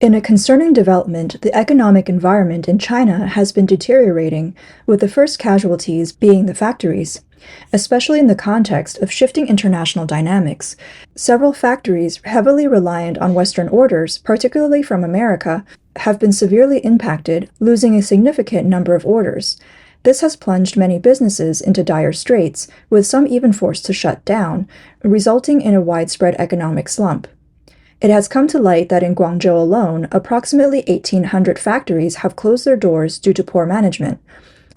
In a concerning development, the economic environment in China has been deteriorating, with the first casualties being the factories. Especially in the context of shifting international dynamics, several factories heavily reliant on Western orders, particularly from America, have been severely impacted, losing a significant number of orders. This has plunged many businesses into dire straits, with some even forced to shut down, resulting in a widespread economic slump. It has come to light that in Guangzhou alone, approximately 1,800 factories have closed their doors due to poor management.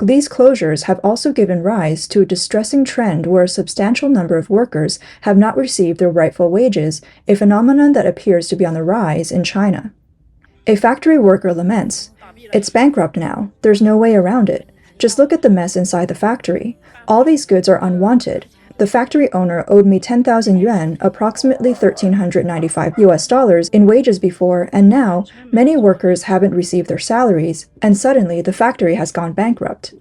These closures have also given rise to a distressing trend where a substantial number of workers have not received their rightful wages, a phenomenon that appears to be on the rise in China. A factory worker laments, "It's bankrupt now. There's no way around it. Just look at the mess inside the factory. All these goods are unwanted. The factory owner owed me 10,000 yuan, approximately $1,395 in wages before, and now many workers haven't received their salaries, and suddenly the factory has gone bankrupt."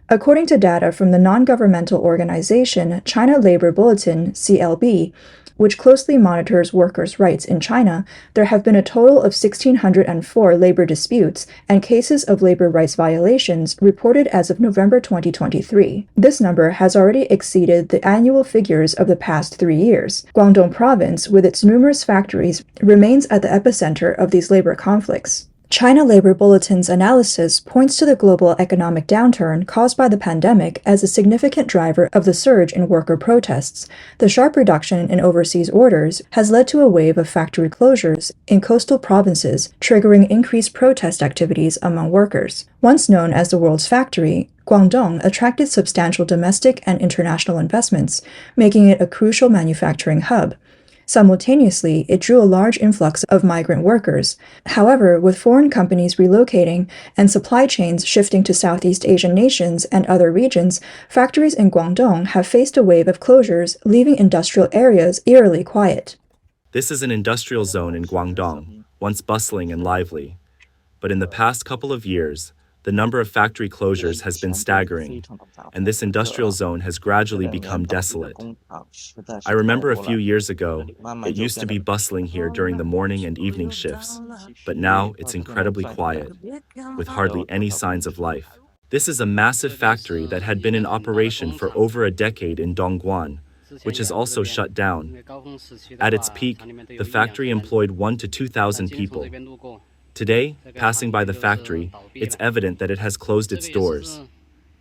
According to data from the non-governmental organization China Labor Bulletin, CLB, which closely monitors workers' rights in China, there have been a total of 1,604 labor disputes and cases of labor rights violations reported as of November 2023. This number has already exceeded the annual figures of the past 3 years. Guangdong Province, with its numerous factories, remains at the epicenter of these labor conflicts. China Labor Bulletin's analysis points to the global economic downturn caused by the pandemic as a significant driver of the surge in worker protests. The sharp reduction in overseas orders has led to a wave of factory closures in coastal provinces, triggering increased protest activities among workers. Once known as the world's factory, Guangdong attracted substantial domestic and international investments, making it a crucial manufacturing hub. Simultaneously, it drew a large influx of migrant workers. However, with foreign companies relocating and supply chains shifting to Southeast Asian nations and other regions, factories in Guangdong have faced a wave of closures, leaving industrial areas eerily quiet. This is an industrial zone in Guangdong, once bustling and lively. But in the past couple of years, the number of factory closures has been staggering, and this industrial zone has gradually become desolate. I remember a few years ago, it used to be bustling here during the morning and evening shifts, but now it's incredibly quiet, with hardly any signs of life. This is a massive factory that had been in operation for over a decade in Dongguan, which is also shut down. At its peak, the factory employed 1,000 to 2,000 people. Today, passing by the factory, it's evident that it has closed its doors.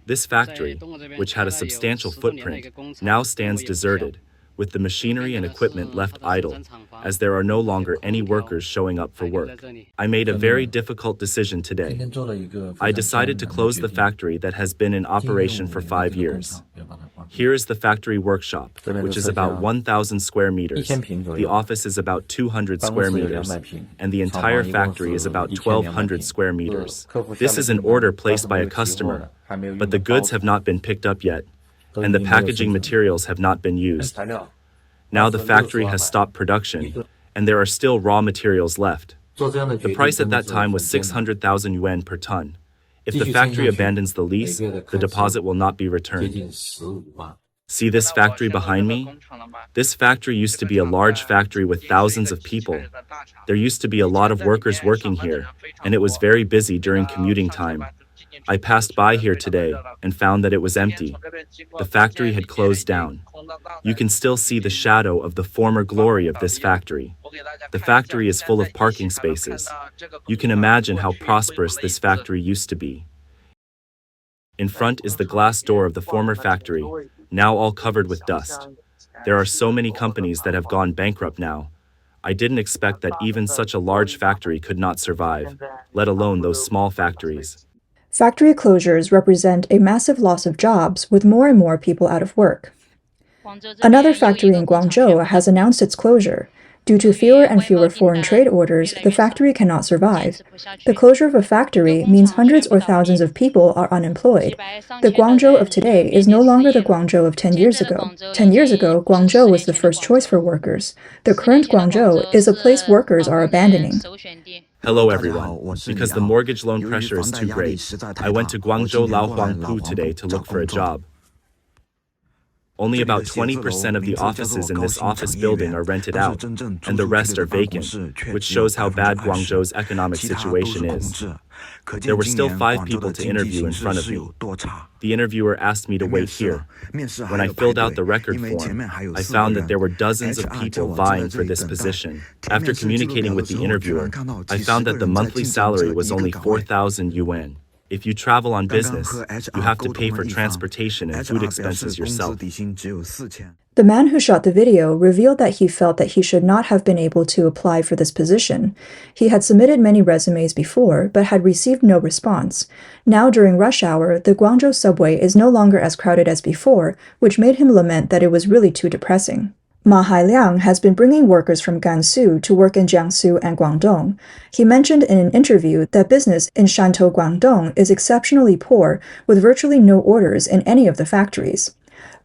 This factory, which had a substantial footprint, now stands deserted, with the machinery and equipment left idle, as there are no longer any workers showing up for work. I made a very difficult decision today. I decided to close the factory that has been in operation for 5 years. Here is the factory workshop, which is about 1,000 square meters. The office is about 200 square meters, and the entire factory is about 1,200 square meters. This is an order placed by a customer, but the goods have not been picked up yet, and the packaging materials have not been used. Now the factory has stopped production, and there are still raw materials left. The price at that time was 600,000 yuan per ton. If the factory abandons the lease, the deposit will not be returned. See this factory behind me? This factory used to be a large factory with thousands of people. There used to be a lot of workers working here, and it was very busy during commuting time. I passed by here today and found that it was empty. The factory had closed down. You can still see the shadow of the former glory of this factory. The factory is full of parking spaces. You can imagine how prosperous this factory used to be. In front is the glass door of the former factory, now all covered with dust. There are so many companies that have gone bankrupt now. I didn't expect that even such a large factory could not survive, let alone those small factories. Factory closures represent a massive loss of jobs, with more and more people out of work. Another factory in Guangzhou has announced its closure. Due to fewer and fewer foreign trade orders, the factory cannot survive. The closure of a factory means hundreds or thousands of people are unemployed. The Guangzhou of today is no longer the Guangzhou of 10 years ago. 10 years ago, Guangzhou was the first choice for workers. The current Guangzhou is a place workers are abandoning. Hello everyone. Because the mortgage loan pressure is too great, I went to Guangzhou Laohuangpu today to look for a job. Only about 20% of the offices in this office building are rented out, and the rest are vacant, which shows how bad Guangzhou's economic situation is. There were still 5 people to interview in front of me. The interviewer asked me to wait here. When I filled out the record form, I found that there were dozens of people vying for this position. After communicating with the interviewer, I found that the monthly salary was only 4,000 yuan. If you travel on business, you have to pay for transportation and food expenses yourself. The man who shot the video revealed that he felt that he should not have been able to apply for this position. He had submitted many resumes before, but had received no response. Now, during rush hour, the Guangzhou subway is no longer as crowded as before, which made him lament that it was really too depressing. Ma Hailiang has been bringing workers from Gansu to work in Jiangsu and Guangdong. He mentioned in an interview that business in Shantou, Guangdong is exceptionally poor, with virtually no orders in any of the factories.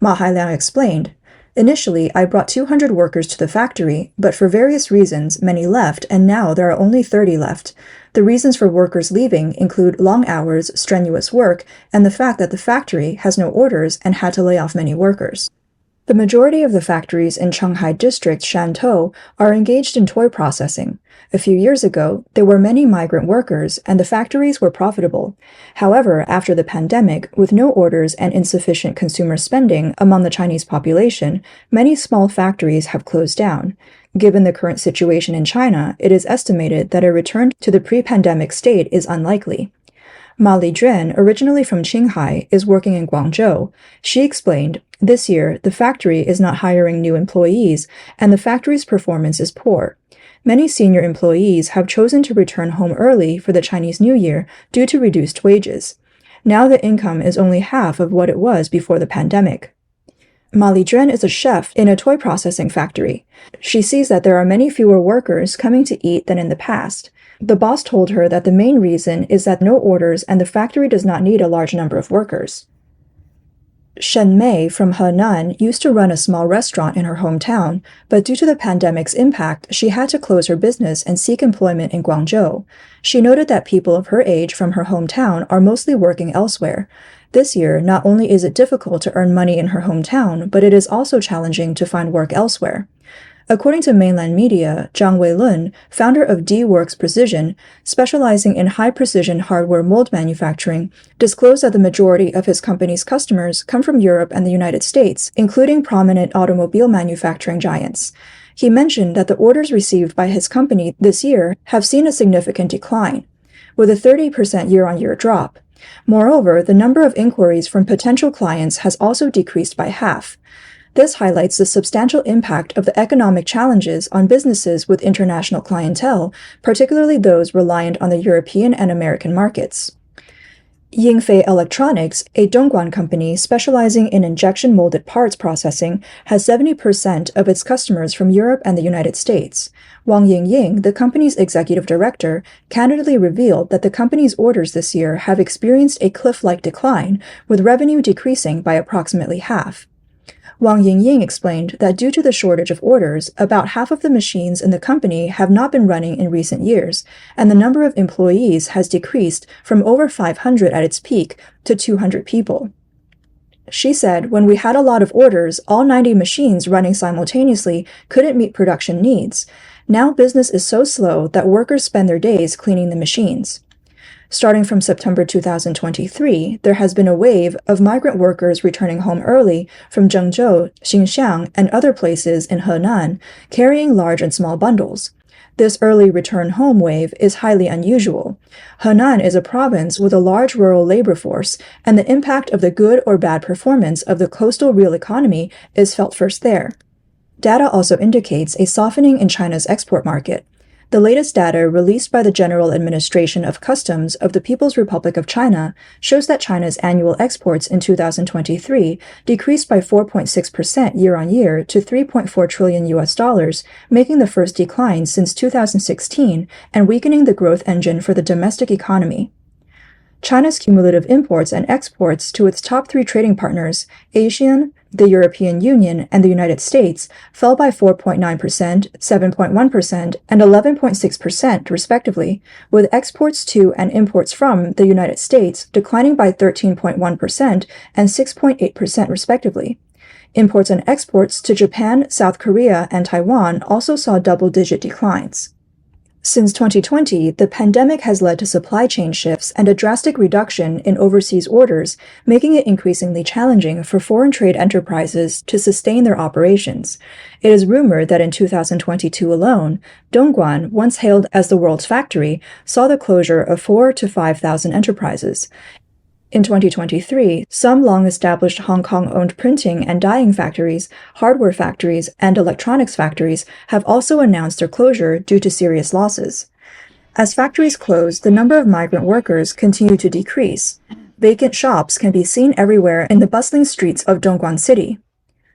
Ma Hailiang explained, "Initially, I brought 200 workers to the factory, but for various reasons, many left, and now there are only 30 left. The reasons for workers leaving include long hours, strenuous work, and the fact that the factory has no orders and had to lay off many workers." The majority of the factories in Chenghai District, Shantou, are engaged in toy processing. A few years ago, there were many migrant workers, and the factories were profitable. However, after the pandemic, with no orders and insufficient consumer spending among the Chinese population, many small factories have closed down. Given the current situation in China, it is estimated that a return to the pre-pandemic state is unlikely. Ma Lijuan, originally from Qinghai, is working in Guangzhou. She explained, "This year, the factory is not hiring new employees, and the factory's performance is poor. Many senior employees have chosen to return home early for the Chinese New Year due to reduced wages. Now the income is only half of what it was before the pandemic." Ma Lijuan is a chef in a toy processing factory. She sees that there are many fewer workers coming to eat than in the past. The boss told her that the main reason is that no orders and the factory does not need a large number of workers. Shen Mei from Henan used to run a small restaurant in her hometown, but due to the pandemic's impact, she had to close her business and seek employment in Guangzhou. She noted that people of her age from her hometown are mostly working elsewhere. This year, not only is it difficult to earn money in her hometown, but it is also challenging to find work elsewhere. According to mainland media, Zhang Weilun, founder of D-Works Precision, specializing in high-precision hardware mold manufacturing, disclosed that the majority of his company's customers come from Europe and the United States, including prominent automobile manufacturing giants. He mentioned that the orders received by his company this year have seen a significant decline, with a 30% year-on-year drop. Moreover, the number of inquiries from potential clients has also decreased by half. This highlights the substantial impact of the economic challenges on businesses with international clientele, particularly those reliant on the European and American markets. Yingfei Electronics, a Dongguan company specializing in injection molded parts processing, has 70% of its customers from Europe and the United States. Wang Yingying, the company's executive director, candidly revealed that the company's orders this year have experienced a cliff-like decline, with revenue decreasing by approximately half. Wang Yingying explained that due to the shortage of orders, about half of the machines in the company have not been running in recent years, and the number of employees has decreased from over 500 at its peak to 200 people. She said, "When we had a lot of orders, all 90 machines running simultaneously couldn't meet production needs. Now business is so slow that workers spend their days cleaning the machines." Starting from September 2023, there has been a wave of migrant workers returning home early from Zhengzhou, Xinxiang, and other places in Henan, carrying large and small bundles. This early return home wave is highly unusual. Henan is a province with a large rural labor force, and the impact of the good or bad performance of the coastal real economy is felt first there. Data also indicates a softening in China's export market. The latest data released by the General Administration of Customs of the People's Republic of China shows that China's annual exports in 2023 decreased by 4.6% year-on-year to $3.4 trillion, making the first decline since 2016 and weakening the growth engine for the domestic economy. China's cumulative imports and exports to its top 3 trading partners, ASEAN, the European Union, and the United States, fell by 4.9%, 7.1%, and 11.6%, respectively, with exports to and imports from the United States declining by 13.1% and 6.8%, respectively. Imports and exports to Japan, South Korea, and Taiwan also saw double-digit declines. Since 2020, the pandemic has led to supply chain shifts and a drastic reduction in overseas orders, making it increasingly challenging for foreign trade enterprises to sustain their operations. It is rumored that in 2022 alone, Dongguan, once hailed as the world's factory, saw the closure of 4,000 to 5,000 enterprises. In 2023, some long-established Hong Kong-owned printing and dyeing factories, hardware factories, and electronics factories have also announced their closure due to serious losses. As factories close, the number of migrant workers continue to decrease. Vacant shops can be seen everywhere in the bustling streets of Dongguan City.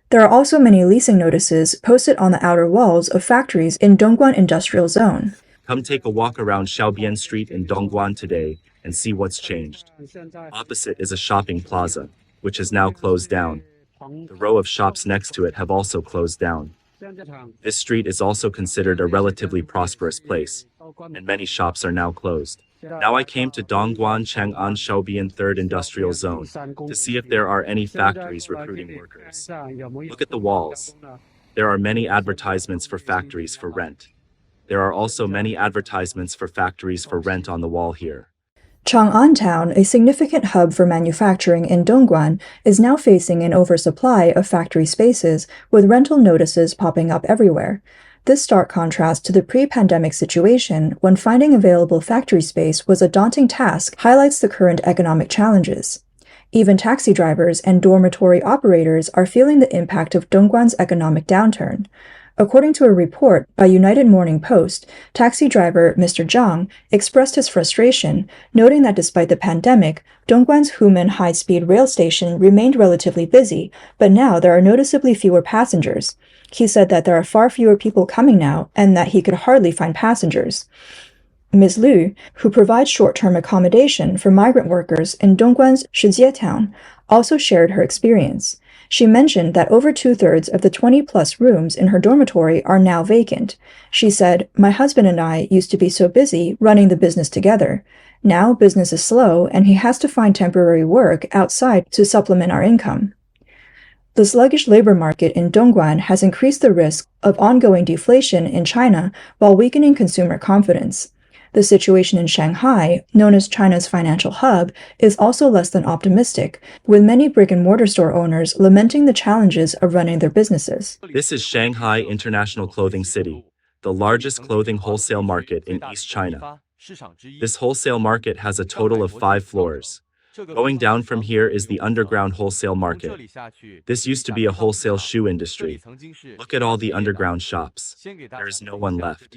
There are also many leasing notices posted on the outer walls of factories in Dongguan Industrial Zone. Come take a walk around Xiaobian Street in Dongguan today and see what's changed. Opposite is a shopping plaza, which is now closed down. The row of shops next to it have also closed down. This street is also considered a relatively prosperous place, and many shops are now closed. Now I came to Dongguan Chang'an Xiaobian 3rd Industrial Zone to see if there are any factories recruiting workers. Look at the walls. There are many advertisements for factories for rent. There are also many advertisements for factories for rent on the wall here. Chang'an Town, a significant hub for manufacturing in Dongguan, is now facing an oversupply of factory spaces, with rental notices popping up everywhere. This stark contrast to the pre-pandemic situation, when finding available factory space was a daunting task, highlights the current economic challenges. Even taxi drivers and dormitory operators are feeling the impact of Dongguan's economic downturn. According to a report by United Morning Post, taxi driver Mr. Zhang expressed his frustration, noting that despite the pandemic, Dongguan's Humen high-speed rail station remained relatively busy, but now there are noticeably fewer passengers. He said that there are far fewer people coming now and that he could hardly find passengers. Ms. Liu, who provides short-term accommodation for migrant workers in Dongguan's Shijie town, also shared her experience. She mentioned that over 2/3 of the 20-plus rooms in her dormitory are now vacant. She said, "My husband and I used to be so busy running the business together. Now business is slow and he has to find temporary work outside to supplement our income." The sluggish labor market in Dongguan has increased the risk of ongoing deflation in China while weakening consumer confidence. The situation in Shanghai, known as China's financial hub, is also less than optimistic, with many brick-and-mortar store owners lamenting the challenges of running their businesses. This is Shanghai International Clothing City, the largest clothing wholesale market in East China. This wholesale market has a total of 5 floors. Going down from here is the underground wholesale market. This used to be a wholesale shoe industry. Look at all the underground shops. There is no one left.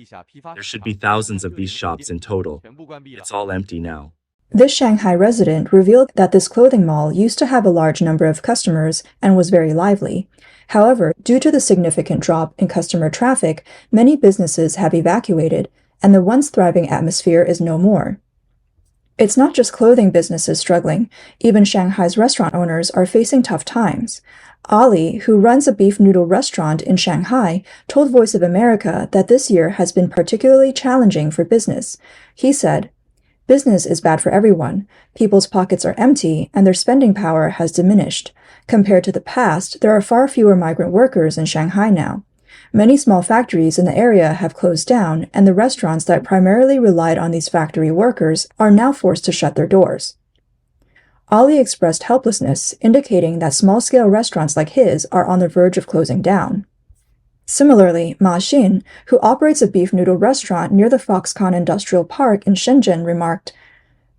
There should be thousands of these shops in total. It's all empty now. This Shanghai resident revealed that this clothing mall used to have a large number of customers and was very lively. However, due to the significant drop in customer traffic, many businesses have evacuated, and the once thriving atmosphere is no more. It's not just clothing businesses struggling. Even Shanghai's restaurant owners are facing tough times. Ali, who runs a beef noodle restaurant in Shanghai, told Voice of America that this year has been particularly challenging for business. He said, "Business is bad for everyone. People's pockets are empty and their spending power has diminished. Compared to the past, there are far fewer migrant workers in Shanghai now. Many small factories in the area have closed down, and the restaurants that primarily relied on these factory workers are now forced to shut their doors." Ali expressed helplessness, indicating that small-scale restaurants like his are on the verge of closing down. Similarly, Ma Xin, who operates a beef noodle restaurant near the Foxconn Industrial Park in Shenzhen, remarked,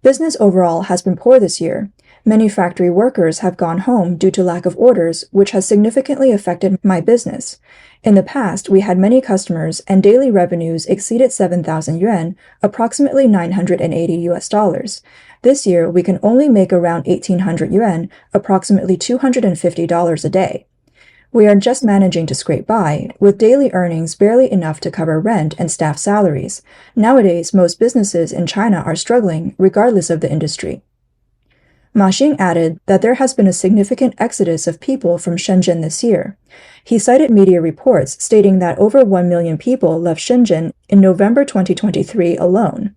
"Business overall has been poor this year. Many factory workers have gone home due to lack of orders, which has significantly affected my business. In the past, we had many customers and daily revenues exceeded 7,000 yuan, approximately $980. This year, we can only make around 1,800 yuan, approximately $250 a day. We are just managing to scrape by, with daily earnings barely enough to cover rent and staff salaries. Nowadays, most businesses in China are struggling, regardless of the industry." Ma Xing added that there has been a significant exodus of people from Shenzhen this year. He cited media reports stating that over 1 million people left Shenzhen in November 2023 alone.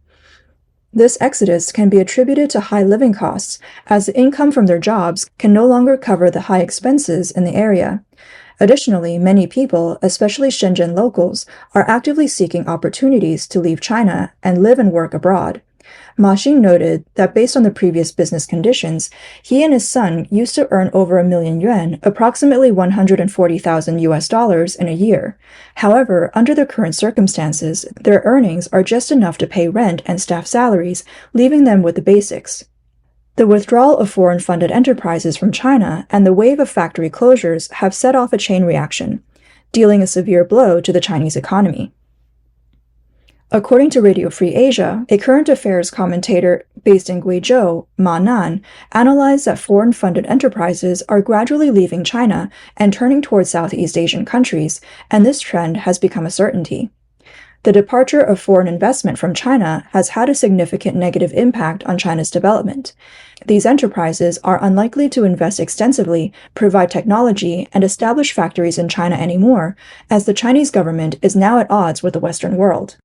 This exodus can be attributed to high living costs, as the income from their jobs can no longer cover the high expenses in the area. Additionally, many people, especially Shenzhen locals, are actively seeking opportunities to leave China and live and work abroad. Ma Xing noted that based on the previous business conditions, he and his son used to earn over 1 million yuan, approximately 140,000 US dollars in a year. However, under the current circumstances, their earnings are just enough to pay rent and staff salaries, leaving them with the basics. The withdrawal of foreign-funded enterprises from China and the wave of factory closures have set off a chain reaction, dealing a severe blow to the Chinese economy. According to Radio Free Asia, a current affairs commentator based in Guangzhou, Ma Nan, analyzed that foreign-funded enterprises are gradually leaving China and turning towards Southeast Asian countries, and this trend has become a certainty. The departure of foreign investment from China has had a significant negative impact on China's development. These enterprises are unlikely to invest extensively, provide technology, and establish factories in China anymore, as the Chinese government is now at odds with the Western world.